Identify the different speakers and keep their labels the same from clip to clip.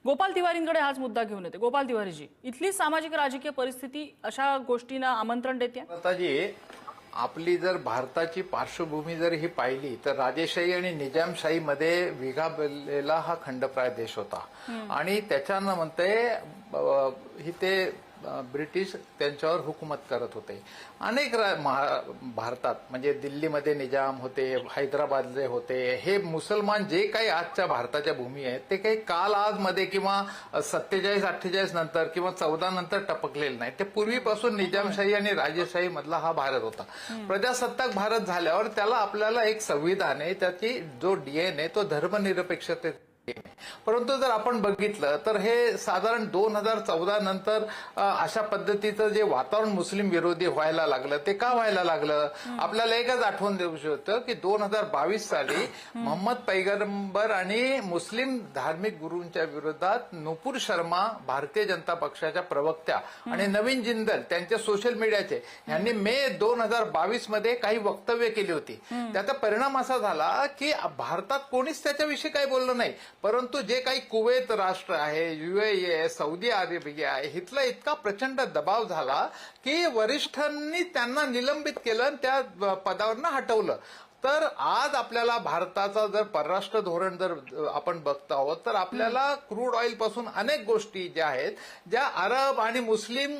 Speaker 1: गोपाल तिवारींकडे हाच मुद्दा घेऊन येते. गोपाल तिवारीजी, इथली सामाजिक राजकीय परिस्थिती अशा गोष्टींना आमंत्रण देते?
Speaker 2: जी आपली जर भारताची पार्श्वभूमी जर ही पाहिली तर राजेशाही आणि निजामशाही मध्ये विभागलेला हा खंडप्राय देश होता आणि त्याच्यानं म्हणते ही ते ब्रिटिश त्यांच्यावर हुकूमत करत होते. अनेक भारतात म्हणजे दिल्लीमध्ये निजाम होते, हैदराबादले होते. हे मुसलमान जे काही आजच्या भारताच्या भूमी आहेत ते काही काल आज मध्ये किंवा 47-48 नंतर किंवा 14 नंतर टपकलेले नाही. ते पूर्वीपासून निजामशाही आणि राजेशाही मधला हा भारत होता. प्रजासत्ताक भारत झाल्यावर त्याला आपल्याला एक संविधान आहे, त्याची जो डीएनए तो धर्मनिरपेक्षते. परंतु जर आपण बघितलं तर हे साधारण 2014 नंतर अशा पद्धतीचं जे वातावरण मुस्लिम विरोधी व्हायला लागलं ते का व्हायला लागलं? आपल्याला एकच आठवण देऊ शकतं की 2022 साली मोहम्मद पैगंबर आणि मुस्लिम धार्मिक गुरूंच्या विरोधात नुपूर शर्मा भारतीय जनता पक्षाच्या प्रवक्त्या आणि नवीन जिंदल त्यांचे सोशल मीडियाचे यांनी मे 2022 मध्ये काही वक्तव्य केली होती. त्याचा परिणाम असा झाला की भारतात कोणीच त्याच्याविषयी काही बोललं नाही. परंतु जे काही कुवेत राष्ट्र आहे, UAE आहे, सौदी अरेबिया आहे, इथला इतका प्रचंड दबाव झाला की वरिष्ठांनी त्यांना निलंबित केलं आणि त्या पदावरनं हटवलं. तर आज आपल्याला भारताचा जर परराष्ट्र धोरण जर आपण बघतो आहोत तर आपल्याला क्रूड ऑइल पासून अनेक गोष्टी ज्या आहेत, ज्या अरब आणि मुस्लिम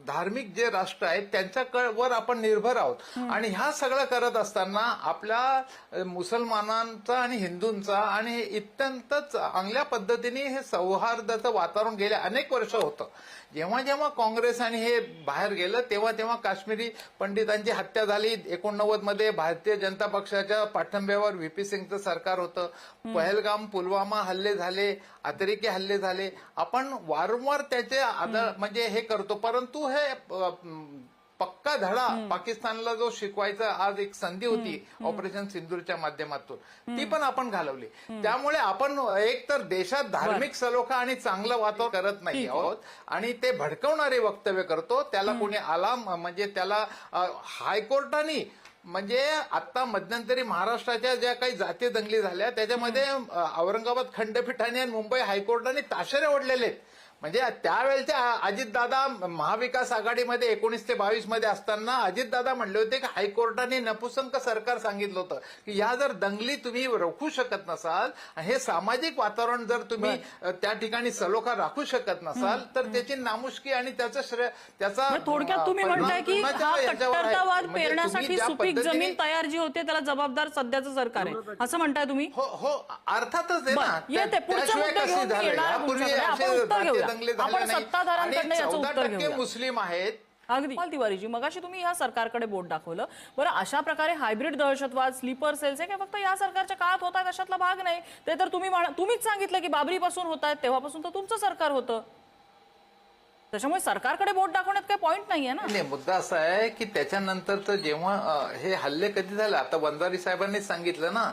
Speaker 2: धार्मिक जे राष्ट्र आहेत त्यांच्यावर आपण निर्भर आहोत. आणि ह्या सगळं करत असताना आपल्या मुसलमानांचा आणि हिंदूंचा आणि अत्यंत चांगल्या पद्धतीने हे सौहार्दाचं वातावरण गेले अनेक वर्ष होतं. जेव्हा जेव्हा काँग्रेस आणि हे बाहेर गेलं तेव्हा तेव्हा काश्मीरी पंडितांची हत्या झाली. 89 मध्ये भारतीय जनता पक्षाच्या पाठिंब्यावर VP सिंगचं सरकार होतं. पहलगाम पुलवामा हल्ले झाले, अतिरेकी हल्ले झाले. आपण वारंवार त्याचे म्हणजे हे करतो. परंतु हे पक्का धडा पाकिस्तानला जो शिकवायचा आज एक संधी होती ऑपरेशन सिंदूरच्या माध्यमातून ती पण आपण घालवली. त्यामुळे आपण एक तर देशात धार्मिक सलोखा आणि चांगलं वातावरण करत नाही आहोत आणि ते भडकवणारे वक्तव्य करतो. त्याला कोणी आला म्हणजे त्याला हायकोर्टाने म्हणजे आता मध्यंतरी महाराष्ट्राच्या ज्या काही जातीय दंगली झाल्या त्याच्यामध्ये औरंगाबाद खंडपीठाने आणि मुंबई हायकोर्टाने ताशेरे ओढलेले आहेत. म्हणजे त्यावेळेच्या अजितदादा महाविकास आघाडीमध्ये 19 ते 22 मध्ये असताना अजितदादा म्हणले होते की हायकोर्टाने नपुसंक सरकार सांगितलं होतं की या जर दंगली तुम्ही रोखू शकत नसाल, हे सामाजिक वातावरण जर तुम्ही त्या ठिकाणी सलोखा राखू शकत नसाल तर त्याची नामुष्की आणि त्याचा
Speaker 1: थोडक्यात तुम्ही म्हणताय की हा कट्टरतावाद पेरण्यासाठी सुपीक जमीन तयार जी होते त्याला जबाबदार सध्याचं सरकार आहे असं म्हणताय तुम्ही?
Speaker 2: हो अर्थातच आहे ना.
Speaker 1: येते पुढचा मुद्दा घेऊन आपण उत्तर घेऊया. आपण सत्ताधाऱ्यांकडनं याचं उत्तर घेऊया.
Speaker 2: मुस्लिम आहेत.
Speaker 1: अगदी तिवारीजी, मगाशी तुम्ही या सरकारकडे बोट दाखवलं. बरं, अशा प्रकारे हायब्रिड दहशतवाद, स्लीपर सेल्स हे फक्त या सरकारच्या काळात होत आहेत अशातला भाग नाही. ते तर तुम्हीच सांगितलं की बाबरीपासून होत आहेत, तेव्हापासून तर तुमचं सरकार होतं. त्याच्यामुळे सरकारकडे बोट दाखवण्यात काही पॉइंट नाहीये ना.
Speaker 2: नाही, मुद्दा असा आहे की त्याच्यानंतर तर जेव्हा हे हल्ले कधी झाले, आता वंजारी साहेबांनी सांगितलं ना,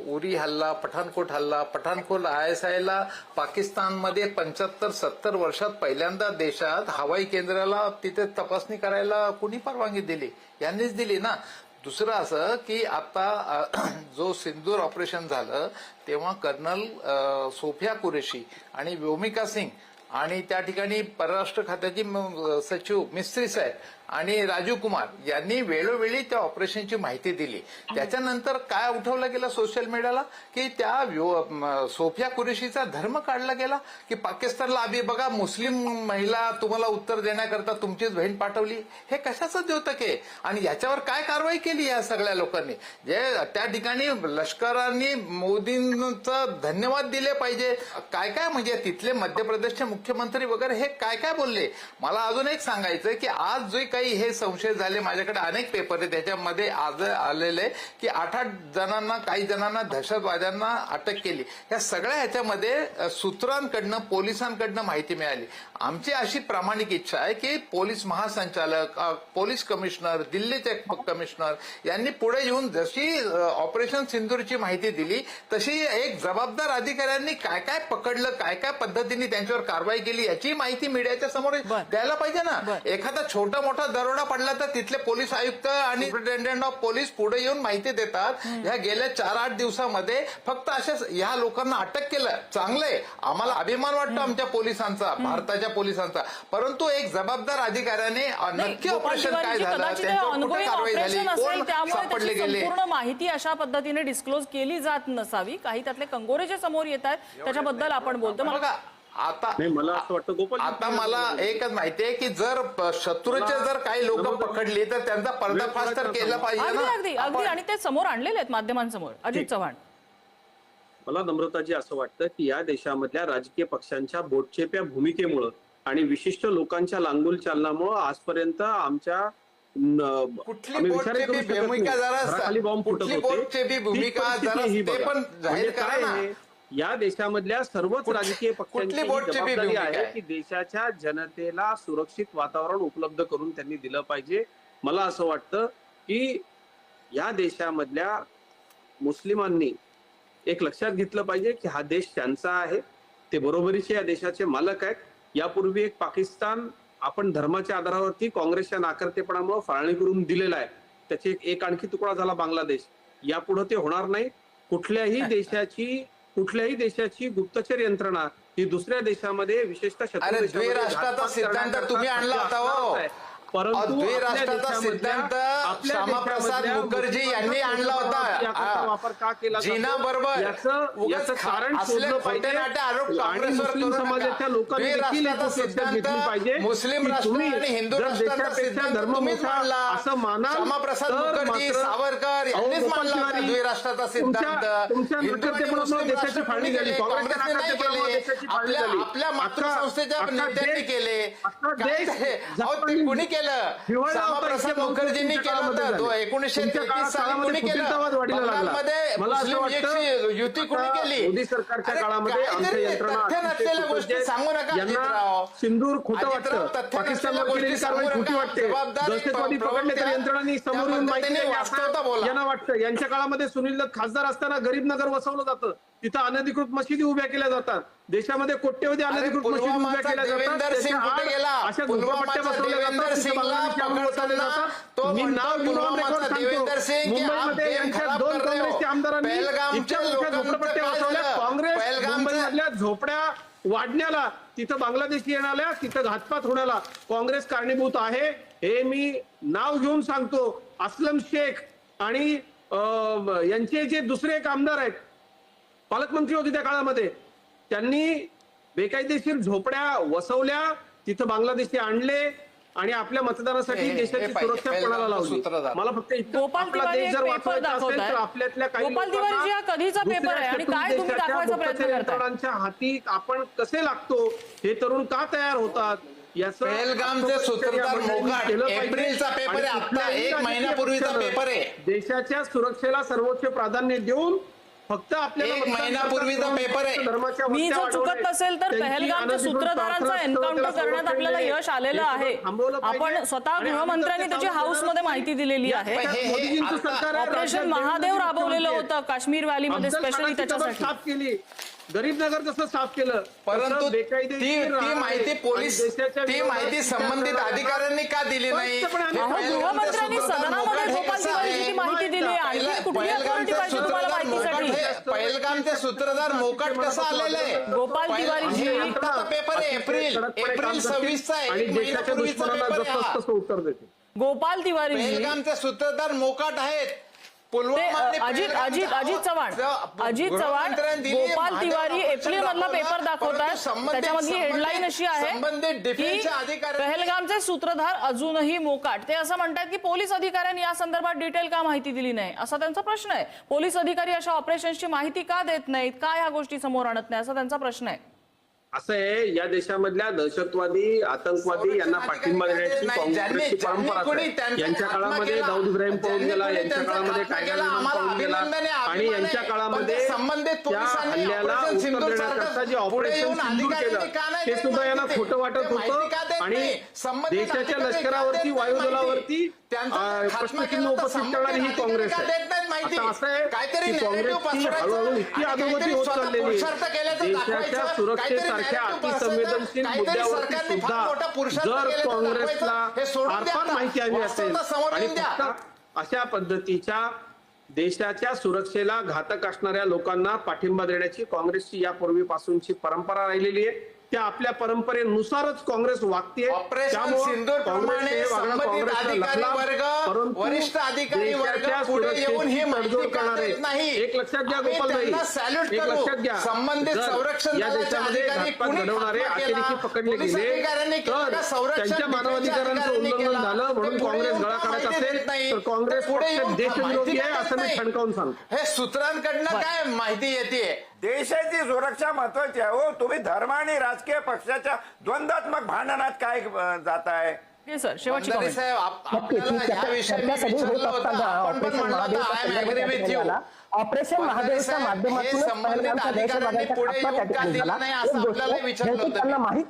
Speaker 2: उरी हल्ला, पठाणकोट हल्ला. पठाणकोट ISIला पाकिस्तानमध्ये 75-70 वर्षात पहिल्यांदा देशात हवाई केंद्राला तिथे तपासणी करायला कुणी परवानगी दिली? यांनीच दिली ना. दुसरं असं की आता जो सिंदूर ऑपरेशन झालं तेव्हा कर्नल सोफिया कुरेशी आणि व्योमिका सिंग आणि त्या ठिकाणी परराष्ट्र खात्याची सचिव मिस्त्री साहेब आणि राजीव कुमार यांनी वेळोवेळी त्या ऑपरेशनची माहिती दिली. त्याच्यानंतर काय उठवलं गेलं सोशल मीडियाला की त्या सोफिया कुरेशीचा धर्म काढला गेला की पाकिस्तानला आधी बघा मुस्लिम महिला तुम्हाला उत्तर देण्याकरता तुमचीच बहीण पाठवली. हे कशाचं द्योतक आहे? आणि याच्यावर काय कारवाई केली या सगळ्या लोकांनी? जे त्या ठिकाणी लष्करांनी मोदींचं धन्यवाद दिले पाहिजे. काय काय म्हणजे तिथले मध्य प्रदेशचे मुख्यमंत्री वगैरे हे काय काय बोलले? मला अजून एक सांगायचं की आज जे काही हे संशय झाले, माझ्याकडे अनेक पेपर आहे त्याच्यामध्ये आज आलेले की 8 जणांना, काही जणांना दहशतवाद्यांना अटक केली. या सगळ्या ह्याच्यामध्ये सूत्रांकडनं, पोलिसांकडनं माहिती मिळाली. आमची अशी प्रामाणिक इच्छा आहे की पोलीस महासंचालक, पोलीस कमिशनर, दिल्लीचे कमिशनर यांनी पुढे येऊन जशी ऑपरेशन सिंदूरची माहिती दिली तशी एक जबाबदार अधिकाऱ्यांनी काय काय पकडलं, काय काय पद्धतीने त्यांच्यावर कारवाई केली याची माहिती मीडियाच्या समोर द्यायला पाहिजे ना. एखादा छोटा मोठा दरोडा पडला तर तिथले पोलीस आयुक्त आणि सुपरिटेंडेंट ऑफ पोलीस पुढे येऊन माहिती देतात ह्या गेल्या 4-8 दिवसामध्ये फक्त अशा ह्या लोकांना अटक केलं. चांगलंय, आम्हाला अभिमान वाटतो आमच्या पोलिसांचा, भारताच्या पोलिसांचा. परंतु एक जबाबदार अधिकाऱ्याने नक्की ऑपरेशन काय झालं, त्यांच्यावर कुठे कारवाई झाली, कोण सापडले गेले,
Speaker 1: संपूर्ण माहिती अशा पद्धतीने डिस्क्लोज केली जात नसावी. काही त्यातले कंगोरे जे समोर येत आहेत त्याच्याबद्दल आपण बोलतो.
Speaker 2: बघा आता
Speaker 3: मला असं वाटतं गोपाल,
Speaker 2: आता मला एकच माहिती आहे की जर शत्रूचे जर काही लोक पकडली तर त्यांचा पर्दाफाश तर केला पाहिजे
Speaker 1: अगदी
Speaker 2: ना.
Speaker 1: अगदी अगदी आणि ते समोर आणलेले आहेत माध्यमांसमोर. अजित चव्हाण,
Speaker 3: मला नम्रताजी असं वाटतं की या देशामधल्या राजकीय पक्षांच्या बोटचेप्या भूमिकेमुळं आणि विशिष्ट लोकांच्या लांगुल चालनामुळं आजपर्यंत आमच्या
Speaker 2: कुठली बोटचेपी भूमिका जरा कुठली बोटचेपी भूमिका जरा ते पण जाहीर करा ना.
Speaker 3: या देशामधल्या सर्वच राजकीय पक्षांची जबाबदारी आहे की देशाच्या जनतेला सुरक्षित वातावरण उपलब्ध करून त्यांनी दिलं पाहिजे. मला असं वाटतं की या देशामधल्या मुस्लिमांनी एक लक्षात घेतलं पाहिजे की हा देश त्यांचा आहे, ते बरोबरीचे या देशाचे मालक आहेत. यापूर्वी एक पाकिस्तान आपण धर्माच्या आधारावरती काँग्रेसच्या नाकर्तेपणामुळे फाळणी करून दिलेला आहे. त्याचे एक आणखी तुकडा झाला बांगलादेश. यापुढे ते होणार नाही. कुठल्याही देशाची गुप्तचर यंत्रणा ही दुसऱ्या देशामध्ये विशेषतः
Speaker 2: द्विराष्ट्राचा सिद्धांत तुम्ही आणला होता हो.
Speaker 3: परंतु
Speaker 2: द्विराष्ट्राचा सिद्धांत श्यामाप्रसाद मुखर्जी यांनी आणला होता.
Speaker 3: वापर का केला
Speaker 2: जिना बरोबर
Speaker 3: याचं कारण शोधलं पाहिजे आणि मुस्लिम समाजाच्या लोकांनी देखील घेतली पाहिजे.
Speaker 2: मुस्लिम राष्ट्र आणि हिंदू राष्ट्रांचा धर्म मोठा
Speaker 3: असं माना.
Speaker 2: श्यामाप्रसाद मुखर्जी, सावरकर यांनीच मानला होता द्विराष्ट्राचा सिद्धांत.
Speaker 3: तुमच्या नाकर्तेपणामुळे देशाची फाळणी झाली, काँग्रेसच्या नाकर्तेपणामुळे देशाची फाळणी झाली.
Speaker 2: आपल्या मातृसंस्थेच्या नेत्यांनी केले, कुणी केलं? श्यामाप्रसाद मुखर्जींनी केलं होतं. 1933 साली कुणी केलं? बंगालमध्ये मुस्लिम लीगची युती कुणी केली?
Speaker 3: मोदी सरकारच्या काळामध्ये आमच्या यंत्रणा
Speaker 2: नसलेल्या गोष्टी सांगू नका अजितराव.
Speaker 3: सिंदूर खोटं वाटतं, पाकिस्तानवर केलेली कारवाई खोटी वाटते, दहशतवादी पकडले तर यंत्रणांनी समोर येऊन माहिती यांना वाटतं. यांच्या काळामध्ये सुनील दत्त खासदार असताना गरीब नगर वसवलं जातं, तिथं अनधिकृत मशिदी उभ्या केल्या जातात. देशामध्ये कोट्यवधी अनधिकृत मशिदी उभ्या केल्या जातात. अशा झोपडपट्ट्या बसवल्या जातात, मी नाव घेऊन रेकॉर्ड सांगतो. मुंबईमध्ये यांच्या 2 काँग्रेसच्या आमदारांनी इतक्या मोठ्या झोपडपट्ट्या बसवल्या. काँग्रेस मुंबईमधल्या झोपड्या वाढण्याला, तिथं बांगलादेशी येण्याला, तिथं घातपात होण्याला काँग्रेस कारणीभूत आहे. हे मी नाव घेऊन सांगतो. असलम शेख आणि यांचे जे दुसरे एक आमदार आहेत, पालकमंत्री होते त्या काळामध्ये, त्यांनी बेकायदेशीर झोपड्या वसवल्या, तिथं बांगलादेशी आणले आणि आपल्या मतदानासाठी देशाची सुरक्षा कोणाला लावली. मला फक्त
Speaker 1: गोपाल तिवारी एक पेपर दाखवताय.
Speaker 3: आपल्यातल्या काही
Speaker 1: गोपाल तिवारी हा कधीचा पेपर आहे आणि काय तुम्ही दाखवायचा प्रयत्न करताय?
Speaker 3: यंत्रणांच्या हाती आपण कसे लागतो, हे तरुण का तयार होतात,
Speaker 2: पहलगामचे सूत्रधार मोकाट एप्रिलचा पेपर आहे, आता 1 महिन्यापूर्वीचा पेपर आहे.
Speaker 3: देशाच्या सुरक्षेला सर्वोच्च प्राधान्य देऊन फक्त आपल्याला
Speaker 2: 1 महिन्यापूर्वीचा पेपर आहे.
Speaker 1: मी जर चुकत नसेल तर पहलगामच्या सूत्रधारांचा एन्काउंटर करण्यात आपल्याला यश आलेलं आहे. आपण स्वतः गृहमंत्र्यांनी त्याची हाऊसमध्ये माहिती दिलेली आहे. ऑपरेशन महादेव राबवलेलं होतं काश्मीर व्हॅलीमध्ये स्पेशली त्याच्यासाठी.
Speaker 3: साफ केली, गरीब नगर जसं साफ केलं,
Speaker 2: परंतु ती माहिती पोलीस, ती माहिती संबंधित अधिकाऱ्यांनी का दिली नाही?
Speaker 1: गृहमंत्र्यांनी सदनामध्ये गोपाल तिवारीची माहिती दिली. आणखी कुठली अथॉरिटी पाहिजे तुम्हाला माहितीसाठी?
Speaker 2: पहलगामचे सूत्रधार मोकाट कसं आलेलं आहे?
Speaker 1: गोपाल तिवारीजी
Speaker 2: पेपर आहे एप्रिल 26चा आहे, 1 महिन्यापूर्वीचा पेपर आहे.
Speaker 3: उत्तर देते
Speaker 1: गोपाल तिवारीजी.
Speaker 2: पहलगामचे सूत्रधार मोकाट आहेत.
Speaker 1: अजित चव्हाण गोपाल तिवारी एप्रिल मधला पेपर दाखवतात. त्याच्यामधली हेडलाईन अशी आहे की पहलगामचे सूत्रधार अजूनही मोकाट. ते असं म्हणतात की पोलीस अधिकाऱ्यांनी या संदर्भात डिटेल का माहिती दिली नाही, असा त्यांचा प्रश्न आहे. पोलीस अधिकारी अशा ऑपरेशनची माहिती का देत नाहीत, का ह्या गोष्टी समोर आणत नाही, असा त्यांचा प्रश्न आहे.
Speaker 3: असं आहे, या देशामधल्या दहशतवादी, आतंकवादी यांना पाठिंबा देण्याची काँग्रेसची परंपरा आहे. यांच्या काळामध्ये दाऊद इब्राहिम पळून गेला, यांच्या काळामध्ये कायदा पळून गेला आणि यांच्या काळामध्ये त्या हल्ल्याला उत्तर देण्याकरता जे ऑपरेशन सिंदूर केलं ते सुद्धा यांना खोटं वाटत होतं आणि देशाच्या लष्करावरती, वायुदलावरती प्रश्नचिन्ह उपस्थित करणारी ही काँग्रेस आहे.
Speaker 2: माहिती
Speaker 3: आता असं आहे
Speaker 2: काहीतरी
Speaker 3: की
Speaker 2: narrative
Speaker 3: काँग्रेसची
Speaker 2: पसरवायचं
Speaker 3: हळूहळू इतकी
Speaker 2: आणि
Speaker 3: अधोगती
Speaker 2: काहीतरी
Speaker 3: होत
Speaker 2: स्वतः
Speaker 3: चाललेली
Speaker 2: पुरुषार्थ केल्याचं
Speaker 3: देशाच्या
Speaker 2: दाखवायचं,
Speaker 3: सुरक्षेसारख्या
Speaker 2: काहीतरी
Speaker 3: अतिसंवेदनशील
Speaker 2: काहीतरी
Speaker 3: मुद्द्यावरती
Speaker 2: सरकारने फार
Speaker 3: सुद्धा
Speaker 2: मोठा पुरुषार्थ
Speaker 3: जर
Speaker 2: केल्याचं
Speaker 3: काँग्रेसला
Speaker 2: दाखवायचं, हे सोडून द्या
Speaker 3: फार
Speaker 2: आता.
Speaker 3: माहिती हवी असेल
Speaker 2: वास्तवता समोर
Speaker 3: आणि
Speaker 2: येऊन द्या.
Speaker 3: फक्त अशा पद्धतीच्या देशाच्या सुरक्षेला घातक असणाऱ्या लोकांना पाठिंबा देण्याची काँग्रेसची यापूर्वीपासूनची परंपरा राहिलेली आहे. त्या आपल्या परंपरेनुसारच काँग्रेस वागते.
Speaker 2: ऑपरेशन सिंदूर प्रमाणे संबंधित अधिकारी वर्ग वरिष्ठ अधिकारी वर्ग पुढे येऊन हे माहिती करणार नाही.
Speaker 3: एक लक्षात घ्या
Speaker 2: आम्ही
Speaker 3: गोपालभाई,
Speaker 2: त्यांना सॅल्यूट
Speaker 3: एक
Speaker 2: करू.
Speaker 3: लक्षात घ्या,
Speaker 2: संबंधित
Speaker 3: जर
Speaker 2: संरक्षण
Speaker 3: या
Speaker 2: दलाचे
Speaker 3: देशामध्ये
Speaker 2: अधिकारी
Speaker 3: घातपात
Speaker 2: कुणी
Speaker 3: घडवणारे
Speaker 2: खात्मा
Speaker 3: अखेरीस
Speaker 2: केला,
Speaker 3: पकडले
Speaker 2: पोलीस
Speaker 3: गेले
Speaker 2: अधिकाऱ्यांनी केला,
Speaker 3: तर
Speaker 2: संरक्षण
Speaker 3: त्यांच्या मानवाधिकारांचं
Speaker 2: अधिकाऱ्यांनी
Speaker 3: उल्लंघन
Speaker 2: केला.
Speaker 3: झालं म्हणून
Speaker 2: ते पुढे
Speaker 3: काँग्रेस
Speaker 2: येऊन
Speaker 3: गळा
Speaker 2: का
Speaker 3: काढत
Speaker 2: माहिती देत
Speaker 3: असेल
Speaker 2: नाही?
Speaker 3: तर काँग्रेस
Speaker 2: पुढे
Speaker 3: पक्ष
Speaker 2: येऊन
Speaker 3: देशविरोधी
Speaker 2: माहिती
Speaker 3: आहे
Speaker 2: देत
Speaker 3: असं मी
Speaker 2: नाही.
Speaker 3: ठणकावून सांगतो.
Speaker 2: हे सूत्रांकडनं काय माहिती येते?
Speaker 4: देशाची सुरक्षा महत्वाची आहे. हो, तुम्ही धर्म आणि राजकीय पक्षाच्या द्वंद्वात्मक भांडणात काय जाताय?
Speaker 1: सर शेवटची
Speaker 2: मंदारी
Speaker 1: comment.
Speaker 2: साहेब आपल्याला या विषयी विचारलं होतं, आपण पण म्हणलं होतं I am agree with you.
Speaker 5: Operation महादेवच्या माध्यमातून
Speaker 2: हे संबंधित अधिकाऱ्यांनी पुढे येऊन का दिलं नाही असं आपल्याला विचारलं होतं.
Speaker 5: माहित